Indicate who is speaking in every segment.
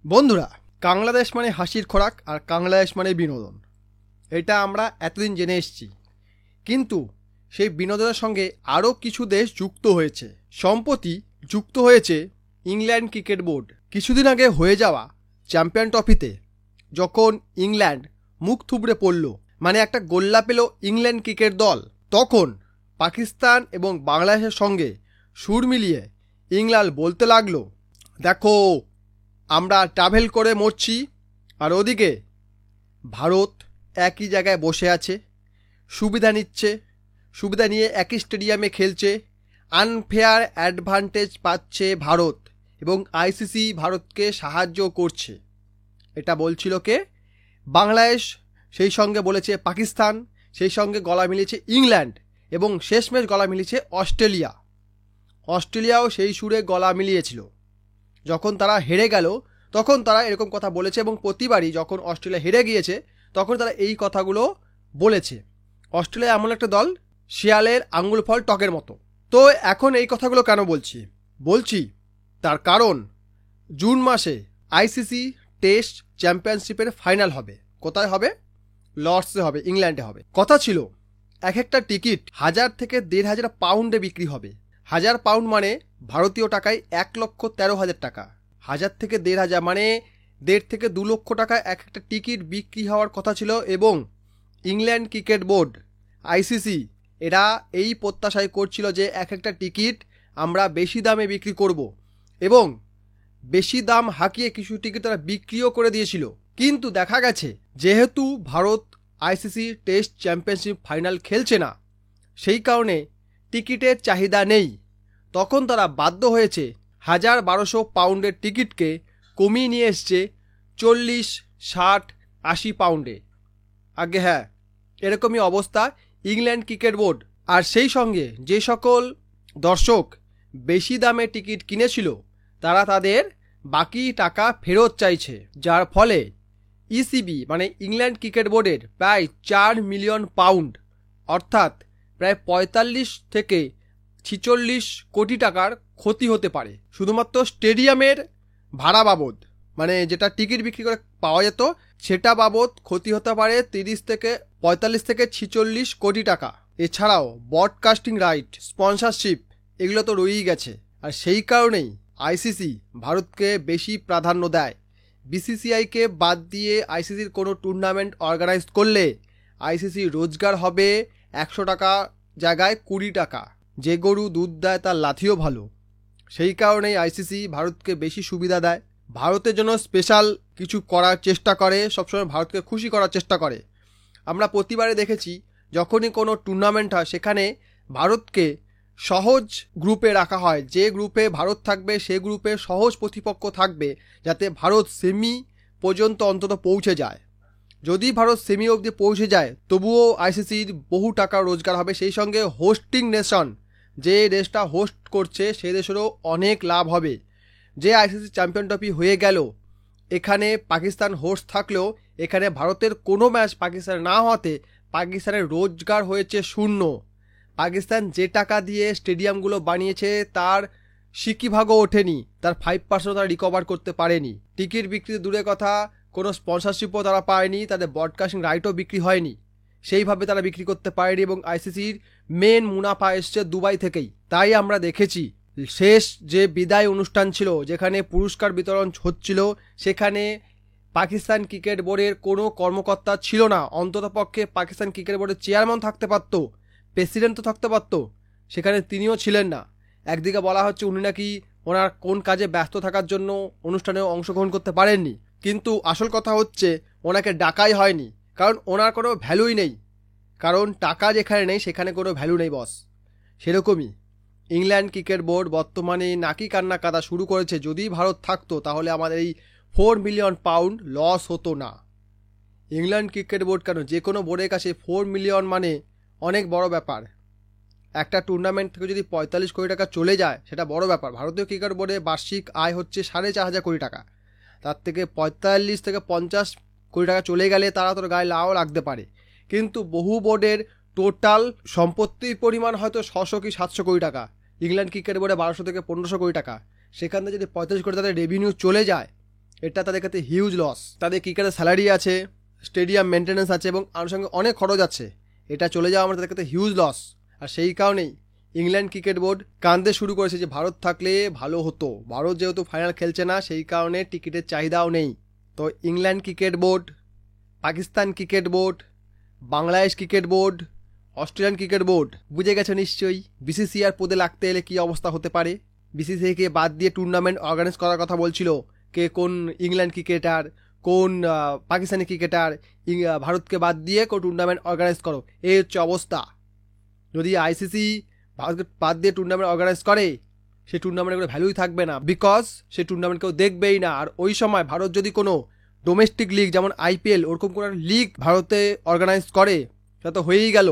Speaker 1: বন্ধুরা, বাংলাদেশ মানে হাসির খোরাক আর বাংলাদেশ মানে বিনোদন, এটা আমরা এতদিন জেনে এসেছি। কিন্তু সেই বিনোদনের সঙ্গে আরও কিছু দেশ যুক্ত হয়েছে। সম্প্রতি যুক্ত হয়েছে ইংল্যান্ড ক্রিকেট বোর্ড। কিছুদিন আগে হয়ে যাওয়া চ্যাম্পিয়ন ট্রফিতে যখন ইংল্যান্ড মুখ থুবড়ে পড়ল, মানে একটা গোল্লা পেল ইংল্যান্ড ক্রিকেট দল, তখন পাকিস্তান এবং বাংলাদেশের সঙ্গে সুর মিলিয়ে ইংল্যান্ড বলতে লাগলো, দেখো আমরা ট্রাভেল করে মরছি, আর ওদিকে ভারত একই জায়গায় বসে আছে, সুবিধা নিচ্ছে, সুবিধা নিয়ে একই স্টেডিয়ামে খেলছে, আনফেয়ার অ্যাডভান্টেজ পাচ্ছে ভারত, এবং আইসিসি ভারতকে সাহায্য করছে। এটা বলছিল কে? বাংলাদেশ, সেই সঙ্গে বলেছে পাকিস্তান, সেই সঙ্গে গলা মিলিয়েছে ইংল্যান্ড, এবং শেষমেশ গলা মিলিয়েছে অস্ট্রেলিয়া। অস্ট্রেলিয়াও সেই সুরে গলা মিলিয়েছিল। যখন তারা হেরে গেল তখন তারা এরকম কথা বলেছে, এবং প্রতিবারই যখন অস্ট্রেলিয়া হেরে গিয়েছে তখন তারা এই কথাগুলো বলেছে। অস্ট্রেলিয়া এমন একটা দল, শিয়ালের আঙুল ফল টকের মতো। তো এখন এই কথাগুলো কেন বলছি তার কারণ জুন মাসে আইসিসি টেস্ট চ্যাম্পিয়নশিপের ফাইনাল হবে। কোথায় হবে? লর্ডসে হবে, ইংল্যান্ডে হবে। কথা ছিল এক একটা টিকিট 1000 থেকে 1500 পাউন্ডে বিক্রি হবে। 1000 পাউন্ড মানে ভারতীয় টাকায় 1,13,000 টাকা। 1000 থেকে 1500 মানে 1.5 থেকে 2 লক্ষ টাকা এক একটা টিকিট বিক্রি হওয়ার কথা ছিল। এবং ইংল্যান্ড ক্রিকেট বোর্ড, আইসিসি, এরা এই প্রত্যাশাই করছিল যে এক একটা টিকিট আমরা বেশি দামে বিক্রি করব, এবং বেশি দাম হাঁকিয়ে কিছু টিকিট তারা বিক্রিও করে দিয়েছিল। কিন্তু দেখা গেছে যেহেতু Bharat ICC test championship final খেলছে না, সেই কারণে টিকিটের চাহিদা নেই। তখন তারা বাধ্য হয়েছে 1000-1200 পাউন্ডের টিকিটকে কমিয়ে নিয়ে এসছে 40, 60, 80 পাউন্ডে। আগে হ্যাঁ, এরকমই অবস্থা ইংল্যান্ড ক্রিকেট বোর্ড। আর সেই সঙ্গে যে সকল দর্শক বেশি দামে টিকিট কিনেছিল তারা তাদের বাকি টাকা ফেরত চাইছে, যার ফলে ইসিবি মানে ইংল্যান্ড ক্রিকেট বোর্ডের প্রায় 4 মিলিয়ন পাউন্ড, অর্থাৎ প্রায় 45 থেকে 46 কোটি টাকার ক্ষতি হতে পারে। শুধুমাত্র স্টেডিয়ামের ভাড়া বাবদ, মানে যেটা টিকিট বিক্রি করে পাওয়া যেত সেটা বাবদ ক্ষতি হতে পারে 30 থেকে 45 থেকে 46 কোটি টাকা। এছাড়াও ব্রডকাস্টিং রাইট, স্পন্সরশিপ, এগুলো তো রয়েই গেছে। আর সেই কারণেই আইসিসি ভারতকে বেশি প্রাধান্য দেয়। বিসিসিআইকে বাদ দিয়ে আইসিসির কোনো টুর্নামেন্ট অর্গানাইজ করলে আইসিসি রোজগার হবে 100 টাকা জায়গায় 20 টাকা। যে গরু দুধ দেয় তার লাথিও ভালো। সেই কারণেই আইসিসি ভারতকে বেশি সুবিধা দেয়, ভারতের জন্য স্পেশাল কিছু করার চেষ্টা করে, সবসময় ভারতকে খুশি করার চেষ্টা করে। আমরা প্রতিবারে দেখেছি যখনই কোনো টুর্নামেন্ট হয় সেখানে ভারতকে সহজ গ্রুপে রাখা হয়। যে গ্রুপে ভারত থাকবে সে গ্রুপে সহজ প্রতিপক্ষ থাকবে, যাতে ভারত সেমি পর্যন্ত অন্তত পৌঁছে যায়। যদি ভারত সেমি অবধি পৌঁছে যায় তবুও আইসিসির বহু টাকা রোজগার হবে। সেই সঙ্গে হোস্টিং নেশন, যে দেশটা হোস্ট করছে সেই দেশেরও অনেক লাভ হবে। যে আইসিসি চ্যাম্পিয়ন ট্রফি হয়ে গেল, এখানে পাকিস্তান হোস্ট থাকলেও এখানে ভারতের কোনো ম্যাচ পাকিস্তান না হওয়াতে পাকিস্তানের রোজগার হয়েছে শূন্য। পাকিস্তান যে টাকা দিয়ে স্টেডিয়ামগুলো বানিয়েছে তার সিকিভাগও ওঠেনি, তার 5% তারা রিকভার করতে পারেনি। টিকিট বিক্রি দূরের কথা, কোনো স্পন্সরশিপও তারা পায়নি, তাদের ব্রডকাস্টিং রাইটও বিক্রি হয়নি, সেইভাবে তারা বিক্রি করতে পারেনি। এবং আইসিসির মেন মুনাফা এসছে দুবাই থেকেই। তাই আমরা দেখেছি শেষ যে বিদায় অনুষ্ঠান ছিল, যেখানে পুরস্কার বিতরণ হচ্ছিল, সেখানে পাকিস্তান ক্রিকেট বোর্ডের কোনো কর্মকর্তা ছিল না। অন্ততপক্ষে পাকিস্তান ক্রিকেট বোর্ডের চেয়ারম্যান থাকতে পারত, প্রেসিডেন্ট তো থাকতে পারত, সেখানে তিনিও ছিলেন না। একদিকে বলা হচ্ছে উনি নাকি ওনার কোন কাজে ব্যস্ত থাকার জন্য অনুষ্ঠানে অংশগ্রহণ করতে পারেননি, কিন্তু আসল কথা হচ্ছে ওনাকে ডাকাই হয়নি, কারণ ওনার কোনো ভ্যালুই নেই। কারণ টাকা যেখানে নেই সেখানে কোনো ভ্যালু নেই বস। সেরকমই ইংল্যান্ড ক্রিকেট বোর্ড বর্তমানে নাকি কান্না কাদা শুরু করেছে। যদি ভারত থাকতো তাহলে আমাদের এই 4 মিলিয়ন পাউন্ড লস হতো না। ইংল্যান্ড ক্রিকেট বোর্ড কেন, যে কোনো বোর্ডের কাছে 4 মিলিয়ন মানে অনেক বড় ব্যাপার। একটা টুর্নামেন্ট থেকে যদি 45 কোটি টাকা চলে যায় সেটা বড় ব্যাপার। ভারতীয় ক্রিকেট বোর্ডে বার্ষিক আয় হচ্ছে 4,500 কোটি টাকা, তার থেকে 45 থেকে 50 কোটি টাকা চলে গেলে তারা তোর গায়ে লাও লাগতে পারে। কিন্তু বহু বোর্ডের টোটাল সম্পত্তির পরিমাণ হয়তো 600 কি 700 কোটি টাকা, ইংল্যান্ড ক্রিকেট বোর্ডে 1200 থেকে 1500 কোটি টাকা। সেখান থেকে যদি 45 কোটি তাদের রেভিনিউ চলে যায় এটা তাদের কাছে হিউজ লস। তাদের ক্রিকেটের স্যালারি আছে, স্টেডিয়াম মেনটেন্যান্স আছে এবং আনুষঙ্গিক অনেক খরচ আছে। এটা চলে যাওয়া আমার তাদের কাছে হিউজ লস। আর সেই কারণেই ইংল্যান্ড ক্রিকেট বোর্ড কাঁদতে শুরু করেছে যে ভারত থাকলে ভালো হতো। ভারত যেহেতু ফাইনাল খেলছে না, সেই কারণে টিকিটের চাহিদাও নেই। তো England cricket board, Pakistan cricket board, Bangladesh cricket board, Australian cricket board বুঝে গেছে নিশ্চয়ই বিসিসিআর পদে লাগতে এলে কী অবস্থা হতে পারে। বিসিসিআইকে বাদ দিয়ে টুর্নামেন্ট অর্গানাইজ করার কথা বলছিল কে কোন ইংল্যান্ড ক্রিকেটার, কোন পাকিস্তানি ক্রিকেটার, ভারতকে বাদ দিয়ে কোন টুর্নামেন্ট অর্গানাইজ করো। এই হচ্ছে অবস্থা। যদি আইসিসি ভারতকে বাদ দিয়ে টুর্নামেন্ট অর্গানাইজ করে, সেই টুর্নামেন্টের কোনো ভ্যালুই থাকবে না, বিকজ সেই টুর্নামেন্ট কেউ দেখবেই না। আর ওই সময় ভারত যদি কোনো ডোমেস্টিক লিগ যেমন আইপিএল ওরকম কোনো লিগ ভারতে অর্গানাইজ করে, সেটা তো হয়েই গেল।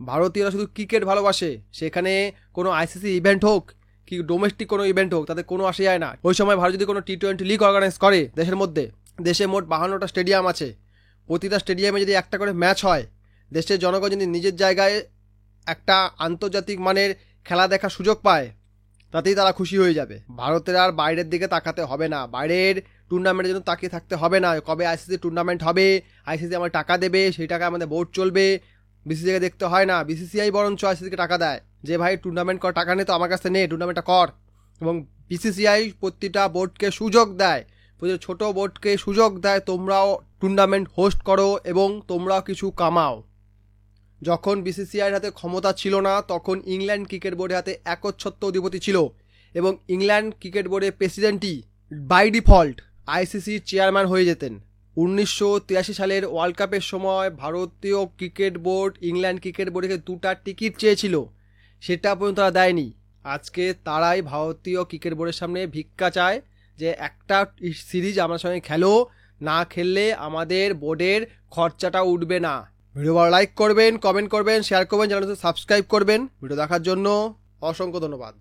Speaker 1: ভারতীয়রা শুধু ক্রিকেট ভালোবাসে, সেখানে কোনো আইসিসি ইভেন্ট হোক কি ডোমেস্টিক কোনো ইভেন্ট হোক তাদের কোনো আসে যায় না। ওই সময় ভারত যদি কোনো টি-20 লিগ অর্গানাইজ করে দেশের মধ্যে, দেশে মোট 52টা স্টেডিয়াম আছে, প্রতিটা স্টেডিয়ামে যদি একটা করে ম্যাচ হয়, দেশের জনগণ যদি নিজের জায়গায় একটা আন্তর্জাতিক মানের খেলা দেখার সুযোগ পায়, তাতেই তারা খুশি হয়ে যাবে। ভারতের আর বাইরের দিকে তাকাতে হবে না, বাইরের টুর্নামেন্টের জন্য তাকিয়ে থাকতে হবে না। কবে আইসিসি টুর্নামেন্ট হবে, আইসিসি আমার টাকা দেবে, সেই টাকা আমাদের বোর্ড চলবে, বিসিসিআইকে দেখতে হয় না। বিসিসিআই বরঞ্চ আইসিসিকে টাকা দেয় যে ভাই টুর্নামেন্ট কর, টাকা নেই তো আমার কাছে নে, টুর্নামেন্টটা কর। এবং বিসিসিআই প্রতিটা বোর্ডকে সুযোগ দেয়, প্রতিটা ছোটো বোর্ডকে সুযোগ দেয় তোমরাও টুর্নামেন্ট হোস্ট করো এবং তোমরাও কিছু কামাও। যখন বিসিসিআইয়ের হাতে ক্ষমতা ছিল না, তখন ইংল্যান্ড ক্রিকেট বোর্ডের হাতে একচ্ছত্র অধিপতি ছিল এবং ইংল্যান্ড ক্রিকেট বোর্ডের প্রেসিডেন্টই বাই ডিফল্ট আইসিসির চেয়ারম্যান হয়ে যেতেন। 1983 সালের ওয়ার্ল্ড কাপের সময় ভারতীয় ক্রিকেট বোর্ড ইংল্যান্ড ক্রিকেট বোর্ডকে 2টা টিকিট চেয়েছিল, সেটা পর্যন্ত তারা দেয়নি। আজকে তারাই ভারতীয় ক্রিকেট বোর্ডের সামনে ভিক্ষা চায় যে একটা সিরিজ আমার সঙ্গে খেলো, না খেললে আমাদের বোর্ডের খরচাটা উঠবে না। ভিডিও ভালো লাইক করবেন, কমেন্ট করবেন, শেয়ার করবেন, চ্যানেলটি সাবস্ক্রাইব করবেন। ভিডিও দেখার জন্য অসংখ্য ধন্যবাদ।